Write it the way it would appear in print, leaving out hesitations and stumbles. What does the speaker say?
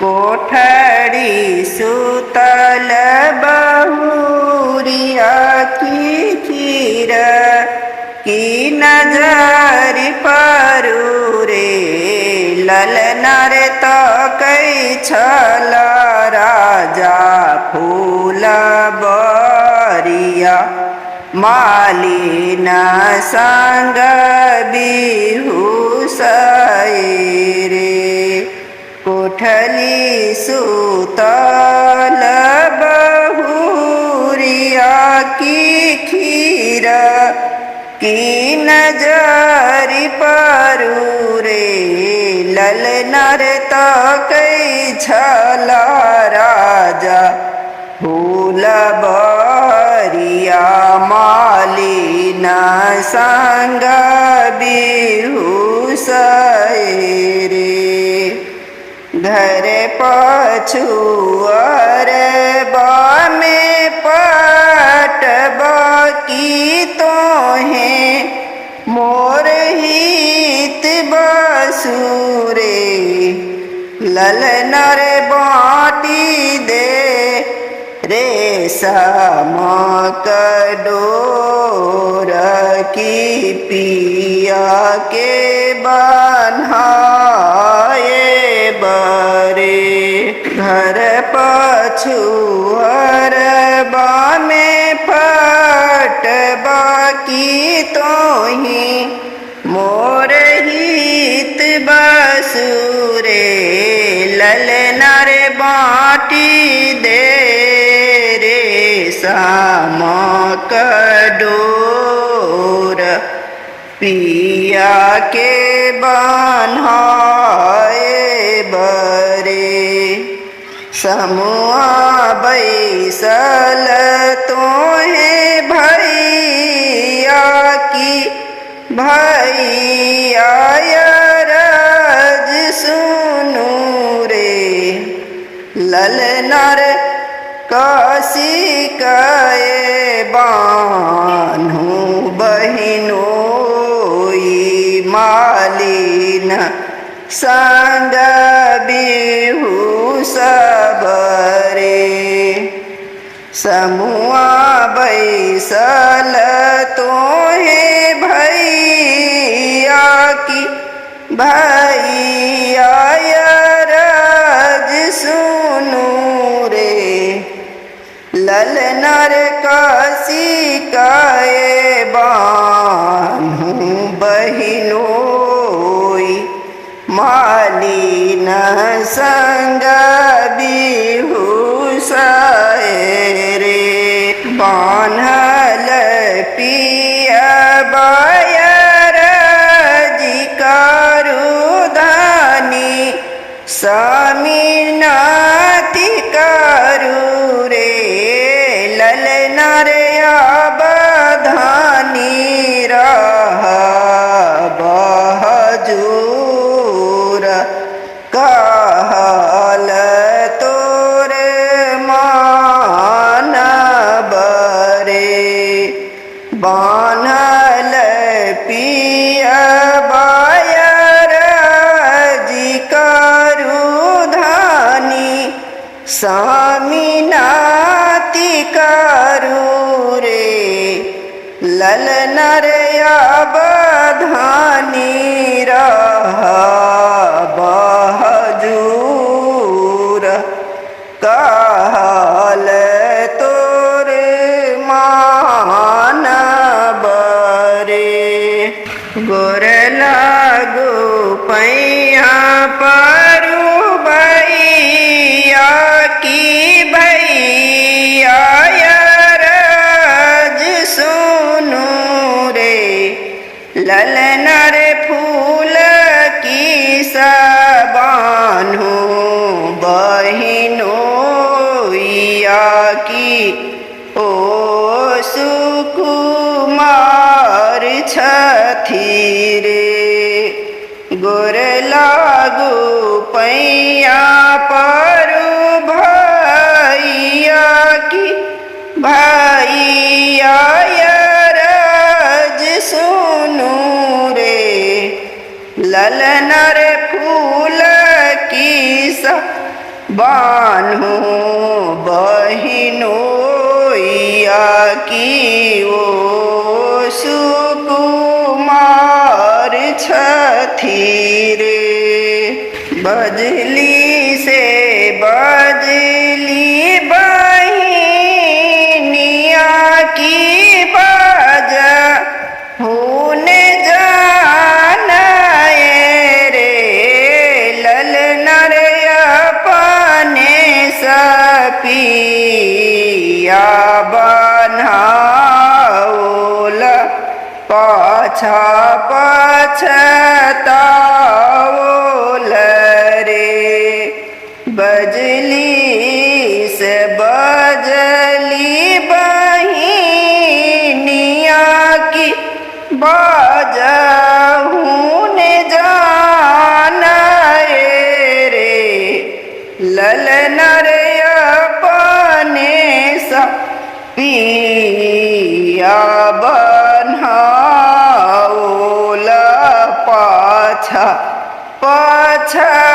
कोठड़ी सुतल बहुरिया की खीर की नजर परू रे ललनर तकै छल राजा फूल बरिया मालिन संग बिहुसै रे कोठली सुतल बहुरिया की खीर की नजर परू रे ललनर तकै छल राजा फूल बरिया मालिन संग बिहुसै रे घर पछुअर बामे पटब की तोहे मोर हित बसुरे ललनर बाटी दे रेशम डोर की पिया के बन्हाए बरे घर पछुअर बामे फटबा की तोही मोर हित बसुरे ललनर बाटी दे रेशम डोर पिया के बन्हाए बरे समुआ बैसल तोहे भैया की भैया रज सुनू रे ललनर काशी कए बान्हू बहिनोई मालिन संग बिहुसबरे समुआ बैसल तोहे भैया की भैया रज सुनू रे ललनर काशी कए बान्हू बहिनोई मालिन संग बिहुसै रे बान्हल पियबा रज करुधानी स्वामीनाथी करू रे ललनर अवधानी रहब हजूर कहल तोर मानब रे बान्हल पियबा रज करुधानी स्वामीनाथी करू रे ललनर अवधानी रहब हजूर कहल तोर मानब रे गोर लागू पैया परू भैया की भैया रज सुनू रे ललनर फूल की बान्हू बहिनोइया की ओ सुकुमार छथी रे गोर लागू पैया परू भैया की भैया रज सुनू रे ललनर फूल की बान्हो बहिनो या की ओ सुकुमार छथी रे। बजली से बजली बहिनिया की बाजा होने जाना रे। ललना रे अपने सपिया बनाओल पाछा पछताओल रे। बजली से बजली बहिनिया की बाजहून जाना रे। ललना रे अपने सा पिया बनाओल पाछा पछताओल